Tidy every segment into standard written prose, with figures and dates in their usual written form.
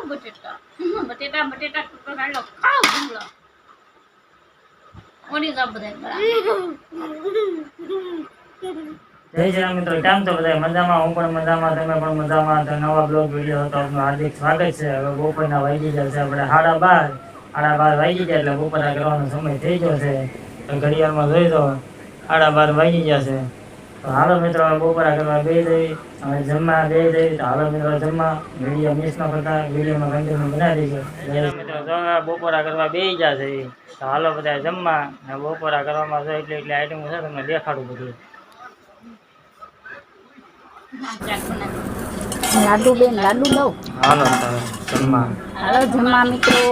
બટેટા બટેટા બટેટા તો હાલો ખાવ ભૂંગળો ઓની જા બધા જય શ્રી રામ મિત્રો, કેમ છો બધા? મજામાં? હું પણ મજામાં, તમે પણ મજામાં. તો નવા બ્લોગ વિડીયો હતો આપનું હાર્દિક સ્વાગત છે. હવે બપોરના વાગી ગયા છે આપણે 12:30 વાગી ગયા એટલે બપોરા કરવાનો સમય થઈ ગયો છે. તો ઘડિયાળમાં જોઈ તો 12:30 વાગી ગયા છે. તો હાલો મિત્રો બપોરા કરવા બે જઈ, હવે જમવા બે જઈ. તો હાલો મિત્રો જમવા, વિડીયો મિસ ન કરતા, વિડીયોમાં કન્ટિન્યુ બનાવી દેજો. મિત્રો જો બપોરા કરવા બે ગયા છે. તો હાલો બધા જમવા. બપોરા કરવામાં જો એટલી આઈટમ છે તમને દેખાડું બધું. લાડુ બેન લાડુ દઉં હાલો જમવા. હાલો જમવા મિત્રો.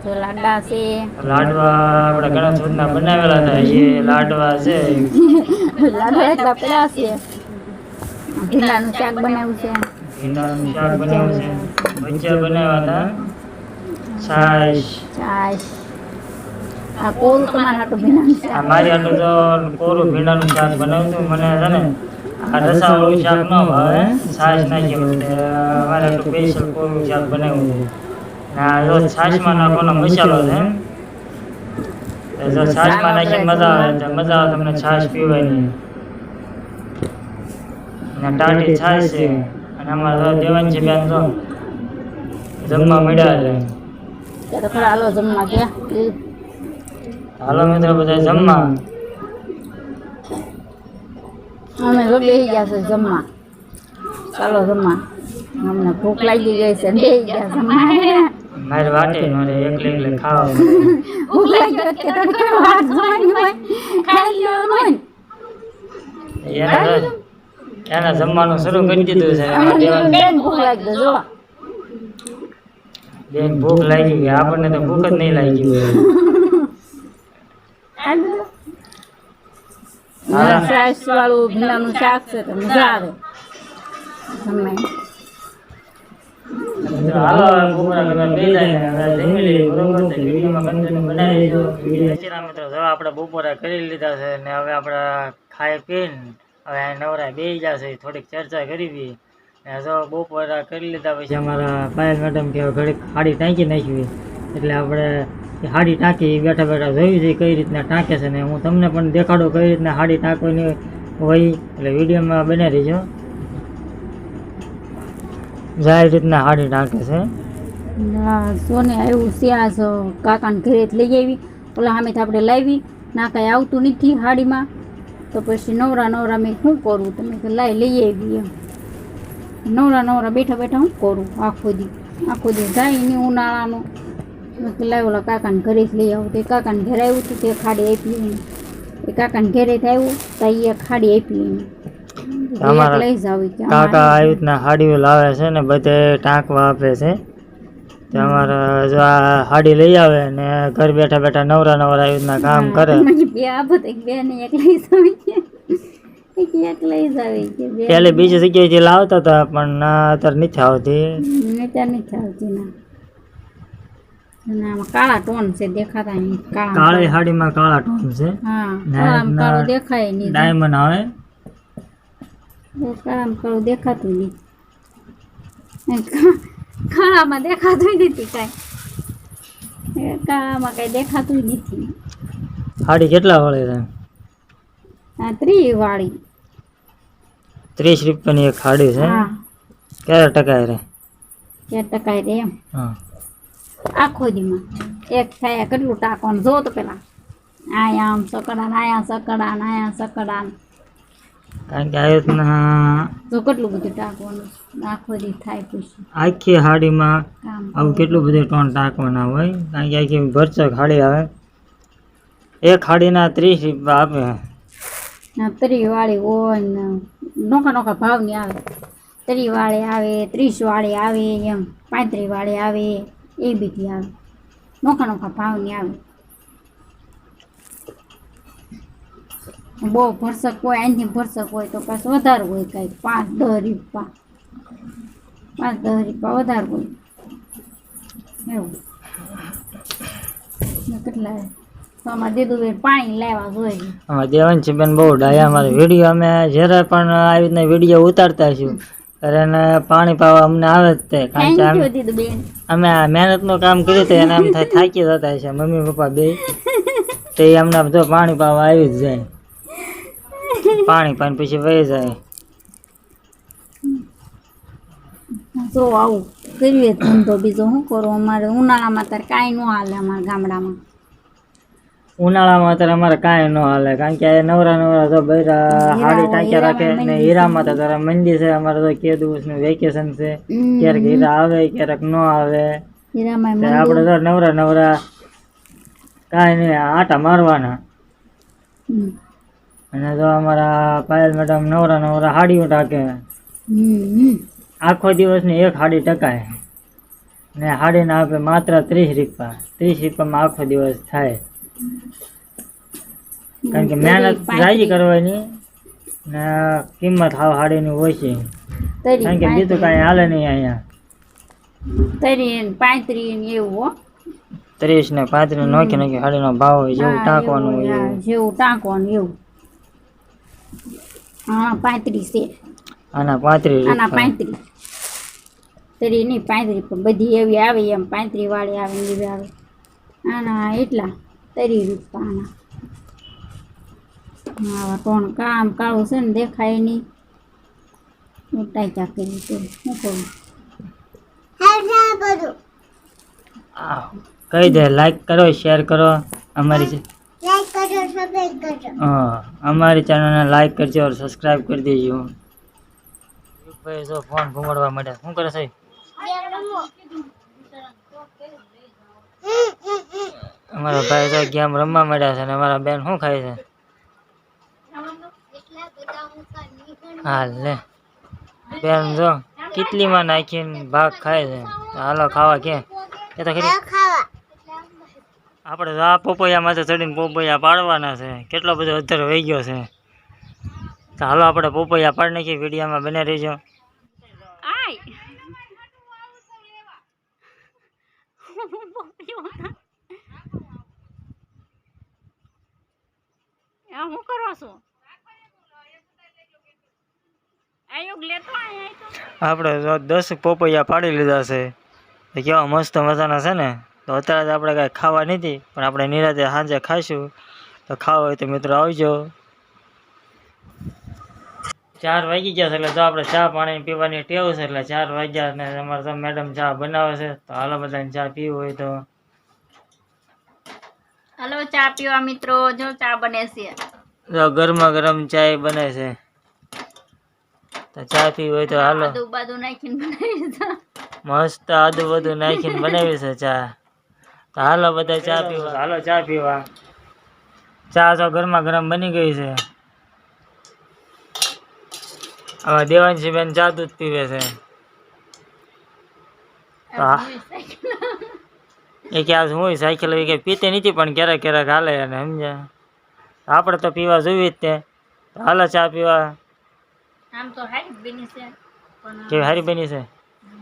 જો લાડવા છે, લાડવા આપણે ઘણા સુધના બનાવેલા હતા. એ લાડવા છે. લાડવા એટલા પડ્યા છે. ભીંડાનું શાક બનાવ્યું છે, ભીંડાનું શાક બનાવ્યું છે, ભજીયા બનાવ્યા હતા, છાશ. છાશ. આ કોરું તમારા હાટું ભીંડાનું શાક. આ મારી આટલું તો કોરું ભીંડાનું શાક બનાવ્યું હતું. મને છે ને આ રસાવાળું શાક ન ભાવે, છાશ નાખ્યું એટલે અમારે આટલું સ્પેશિયલ કોરું શાક બનાવ્યું છે. આ જો છાશમાં નાખવાનો મસાલો છે. જો છાશમાં નાખીને મજા આવે તો મજા આવે, તમને છાશ પીવાની. અને ટાઢી છાશ છે. અને અમારે દેવાંશી બેન તો જમવા મળ્યા છે. તો ખરા હાલો જમવા ગયા. હાલો મિત્રો બધા જમવા. અમે તો બેસી ગયા છે જમવા. ચાલો જમવા, અમને ભૂખ લાગી ગઈ છે, બેસી ગયા જમવા. મારી વાટે મારે એકલે ખાવા. ભૂખ લાગી ગઈ છે તો કોઈ વાત જોવાની હોય, ખાઈ લો હોય. એને જમવાનું શરૂ કરી દીધું છે. બેન ભૂખ લાગી ગઈ જો. બેન ભૂખ લાગી ગઈ, આપણને તો ભૂખ જ નહીં લાગી હોય. છાશ વાળું ભીંડાનું શાક છે તો મજા આવે. હાલો બપોરા કરવા બેસાય ને જમી લઈએ બરોબર. વિડીયોમાં કન્ટિન્યુ બનાવી દેજો. મિત્રો જો આપણે બપોરા કરી લીધા છે ને હવે આપણે ખાઈ પીને હવે નવરા બેસી જશે. થોડીક ચર્ચા કરવી. જો બપોરા કરી લીધા પછી અમારા પાયલ મેડમ કે ઘડીક હાડી ટાંકી નાખવી, એટલે આપણે હાડી ટાંકી બેઠા બેઠા જોયું છે કઈ રીતના ટાંકે છે ને હું તમને પણ દેખાડું કઈ રીતના હાડી ટાંકવાની હોય. એટલે વિડીયોમાં બને રહીજો. જાય રીતના હાડી ટાંકે છે. સોને આવ્યું સ્યાસ કાકાને ઘરે લઈ આવી. ઓલા સામેથી આપણે લાવી ના કાંઈ આવતું નથી હાડીમાં. તો પછી નવરા મેં શું કરું, તમે તો લઈ આવી એમ. નવરા બેઠા બેઠા શું કરું આખો દી જાય નહીં ઉનાળાનો. લાવ્યો ઓલા કાકાને ઘરે જ લઈ આવું. તો એ કાકાને ઘરે આવ્યું હતું તે ખાડી આપી એને. એ કાકાને ઘરે આવ્યું તો એ ખાડી આપી એને. લઈ જાવ કાકા આવી રીતના હાડીઓ લાવે છે ને બધે ટાંકવા આપે છે. તો અમારે જો આ હાડી લઈ આવે ને ઘર બેઠા બેઠા નવરા આવી રીતના કામ કરે. પેલે બીજી જગ્યાએથી લાવતા હતા પણ અત્યારે નથી આવતી. કાળા ટોન છે, દેખાતા નહીં. કાળી હાડીમાં કાળા ટોન છે. કાળો દેખાય નહીં. ડાયમંડ આવે કાળું દેખાતું નહીં. કાળામાં દેખાતું નથી કાંઈ. કાળામાં કઈ દેખાતું નથી. હાડી કેટલા વાળી છે? 30 વાળી. 30 રૂપિયાની એક હાડી છે. ક્યારે ટકાય રે? એમ આખો દીમાં એક થાય કેટલું ટાંકવાનું જો તો પેલા આયા આમ સકડા કારણ કે આ રીતના જો કેટલું બધું ટાંકવાનું આખો દી થાય. પછી આખી હાડીમાં આવું કેટલું બધું ટોન ટાંકવાના હોય. કારણ કે આખી ભરચક હાડી આવે. એક હાડીના 30 રૂપિયા આપે. 30 વાળી હોય ને નોખા ભાવની આવે. 30 વાળી આવે, 30 વાળી આવે, એમ 35 વાળી આવે, એ બીજી આવે. નોખા ભાવની આવે. બહુ ભરસક હોય, અહીંથી ભરસક હોય તો પાછું વધારે હોય. કાંઈક 5-10 રૂપિયા વધારે હોય એવું. કેટલા અમારે દીદુબેન પાણી લાવવા જોઈએ. અમારે દેવાંશી બેન બહુ ડાયા. અમારે વિડીયો અમે જ્યારે પણ આવી રીતના વિડીયો ઉતારતા છું અરે એને પાણી પાવા અમને આવે જ તે કારણ કે થેન્ક યુ દીધું બેન. અમે આ મહેનતનું કામ કર્યું તો એને એમ થાય થાકી જતા છે મમ્મી પપ્પા બે તો એ અમને જો પાણી પાવા આવી જ જાય પાણી પાણી પછી વહી જાય જો આવું કરીએ ધંધો બીજો શું કરું અમારે ઉનાળામાં તાર કાંઈ ન હાલે અમારા ગામડામાં. ઉનાળામાં અત્યારે અમારે કાંઈ ન હાલે કારણ કે નવરા નવરા તો બૈરા હાડી ટાંક્યા રાખે ને હીરામાં તો તારા મંદી છે અમારે તો કે દિવસનું વેકેશન છે ક્યારેક હીરા આવે ક્યારેક ન આવે હીરામાં તો આપણે તો નવરા નવરા કાંઈ નહીં આટા મારવાના અને જો અમારા પાયલ મેડમ નવરા નવરા હાડીઓ ટાંકે આખો દિવસની એક હાડી ટકાય ને હાડીને આપે માત્ર 30 રૂપિયા 30 રૂપિયામાં આખો દિવસ થાય કારણ કે મહેનત જાજી કરવાની ને કિંમત હાવ હાડીની ઓછી કારણ કે બીજું કાંઈ હાલે નહીં અહીંયા 35 ને એવું હો 30 ને 35 નોખી નોખી હાડીનો ભાવ હોય જેવું ટાંકવાનું હોય જેવું ટાંકવાનું એવું. હા 35 છે આના 35 આના 35 તરી નહીં 35 પણ બધી એવી આવે એમ 35 વાળી આવે ને એવી આવે આના એટલા 30 રૂપિયા આના. હા કોણ કામ કાળું છે ને દેખાય નહીં ટાંક્યા કરી તો શું કરું કહી દે લાઈક કરો શેર કરો અમારી અમારી ચેનલને લાઈક કરજો और સબસ્ક્રાઇબ કરી દેજો. ભાઈ જો ફોન ઘુમાડવા માંડ્યા શું કરે છે અમારા ભાઈ તો ગેમ રમવા માંડ્યા છે ને અમારા બેન શું ખાય છે હાલ લે બેન જો કેટલીમાં નાખીને ભાગ ખાય છે હાલો ખાવા કે તો ખરી આપણે આ પોપૈયા માથે ચડીને પોપૈયા પાડવાના છે કેટલો બધો અધર વહી ગયો છે તો હાલો આપણે પોપૈયા પાડી નાખીએ વિડીયોમાં બને રહીજો. હું કરો છો આપણે 10 પોપૈયા પાડી લીધા છે તો કેવા મસ્ત મજાના છે ને તો અત્યારે આપણે કાંઈ ખાવા નથી પણ આપણે નિરાતે સાંજે ખાઈશું તો ખાવા હોય તો મિત્રો આવજો. 4 વાગી ગયા છે એટલે જો આપણે ચા પાણી પીવાની ટેવ છે એટલે 4 વાગ્યા ને અમારે તો મેડમ ચા બનાવે છે તો હાલો બધાને ચા પીવું હોય તો હાલો ચા પીવા મિત્રો. જો ચા બને છે જો ગરમા ગરમ ચાય બને છે તો ચા પીવી હોય તો હાલો આદુ બાદુ નાખીને બનાવી છે મસ્ત આદુ બધું નાખીને બનાવી છે ચા તો હાલો બધા ચા પીવા હાલો ચા પીવા. ચા તો ગરમા ગરમ બની ગઈ છે. હવે દેવાંશી બેન ચા દૂધ પીવે છે એ કે આજ હું સાયકલ કે પીતે નથી પણ ક્યારેક ક્યારેક હાલે અને સમજ્યા આપણે તો પીવા જોવી જ તે હાલો ચા પીવા. આમ તો હારી બની છે કેવી હારી બની છે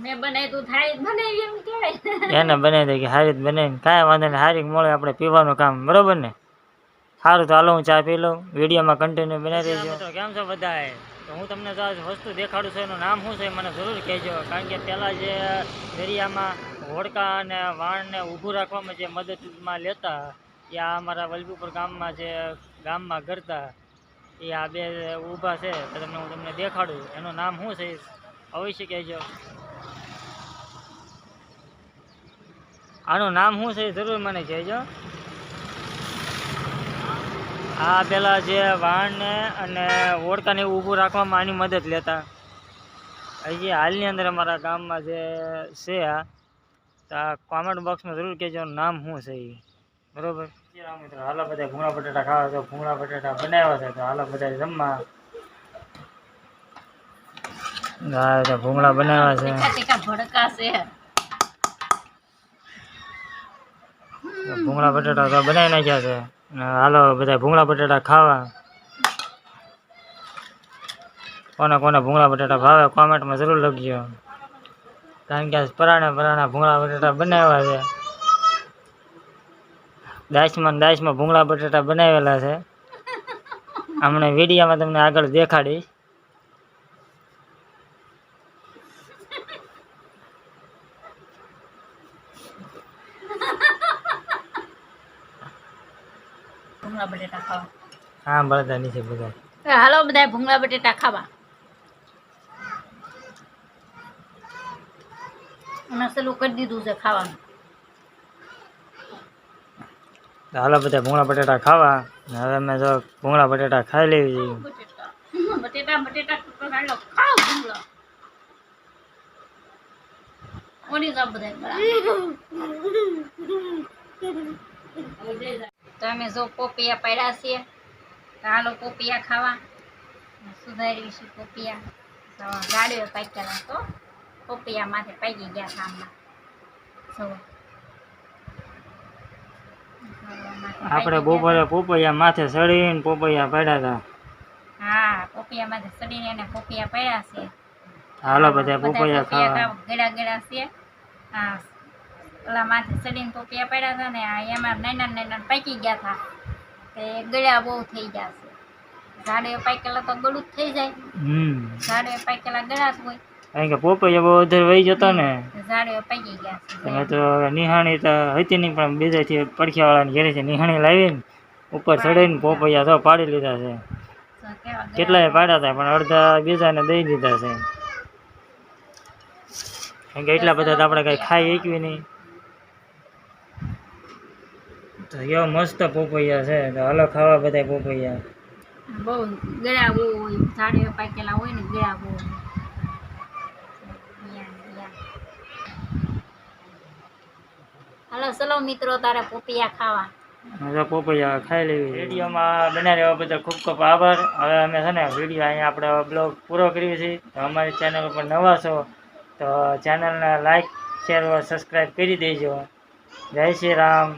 મેં બનાવી તો થાળી જ બનાવી એમ કહેવાય એને બનાવી દે કે હારી જ બનાવીને કાંઈ વાંધો નહીં હારી મળે આપણે પીવાનું કામ બરોબર ને. સારું તો હાલો હું ચા પી લઉં વિડીયોમાં કન્ટિન્યુ બનાવી દેજો. કેમ છો બધાએ તો હું તમને જો વસ્તુ દેખાડું છું એનું નામ શું છે મને જરૂર કહેજો કારણ કે પહેલાં જે દરિયામાં હોડકા અને વાણને ઊભું રાખવામાં જે મદદમાં લેતા એ આ અમારા વલભીપુર ગામમાં જે ગામમાં કરતા એ આ બે ઊભા છે તો તમને હું તમને દેખાડું એનું નામ શું છે અવશ્ય કહેજો. આનું નામ શું છે જરૂર મને કહેજો. આ પેલા જે વાણને અને ઓળકાને ઊભું રાખવામાં આની મદદ લેતા હજી હાલની અંદર અમારા ગામમાં જે છે આ તો આ કોમેન્ટ બોક્સમાં જરૂર કહેજો નામ શું છે એ બરોબર. મિત્રો હાલો બધા ભૂંગળા બટાટા ખાવા તો ભૂંગળા બટાટા બનાવ્યા છે તો હાલો બધા જમવા ભૂંગળા બનાવ્યા છે ભૂંગળા બટાટા તો બનાવી નાખ્યા છે હાલો બધા ભૂંગળા બટાટા ખાવા. કોને કોને ભૂંગળા બટાટા ભાવે કોમેન્ટમાં જરૂર લખજો કારણ કે પરાણે ભૂંગળા બટાટા બનાવ્યા છે. દાસમાં ભૂંગળા બટાટા બનાવેલા છે હમણાં વિડીયોમાં તમને આગળ દેખાડીશ. ભૂંગળા બટેટા ખાવા. હા બળતા નીચે બધા હાલો બધા ભૂંગળા બટેટા ખાવા. અને સલું કરી દીધું છે ખાવાનું. હાલો બધા ભૂંગળા બટેટા ખાવા ને હવે અમે જો ભૂંગળા બટેટા ખાઈ લેવી જોઈએ. બટેટા બટેટા તો હાલો ખાવ ભૂંગળા. ઓડી જા બધા તો અમે જો પોપિયા પડ્યા છીએ તો હાલો પોપિયા ખાવા. સુધારી છે પોપિયા તો ગાડીઓ પાક્યા તો પોપિયા માથે પાકી ગયા સામના આપણે બપોરે પોપૈયા માથે ચડીને પોપૈયા પડ્યા હતા. હા પોપિયા માથે ચડીને એને પોપિયા પડ્યા છે. હાલો બધા પોપૈયા ખાવા. ગળા ગળા છે. હા ઓલા માથે ચડીને પોપિયા પડ્યા હતા ને એમાં નાના નાના પાકી ગયા હતા તે ગળ્યા બહુ થઈ ગયા છે. ઝાડે પાકેલા તો ગળું જ થઈ જાય. ઝાડે પાકેલા ગળા જ હોય કારણ કે પોપૈયા બહુ વધારે વહી જતા ને ઝાડે પાકી ગયા છે. તમે તો નિહાણી તો હતી નહીં પણ બીજાથી પડખિયાવાળાની ઘરેથી નિહાણી લાવીને ઉપર ચડીને પોપૈયા તો પાડી લીધા છે. તો કેવા કેટલાય પાડ્યા હતા પણ અડધા બીજાને દઈ દીધા છે. કારણ કે એટલા બધા તો આપણે કઈ ખાઈ એકવી નહીં. તો એવા મસ્ત પોપૈયા છે તો હાલો ખાવા બધા પોપૈયા. બહુ ગળા બહુ હોય ઝાડે પાકેલા હોય ને ગળા બહુ હોય. હાલો ચલો મિત્રો તારે પોપિયા ખાવા. જો પોપૈયા ખાઈ લેવી. વિડીયોમાં બના રહેવા બધા ખૂબ ખૂબ આભાર. હવે અમે છે ને વિડીયો અહીંયા આપણે બ્લોગ પૂરો કરીએ છીએ. તો અમારી ચેનલ ઉપર નવા છો તો ચેનલને લાઈક શેર સબસ્ક્રાઈબ કરી દેજો. જય શ્રી રામ.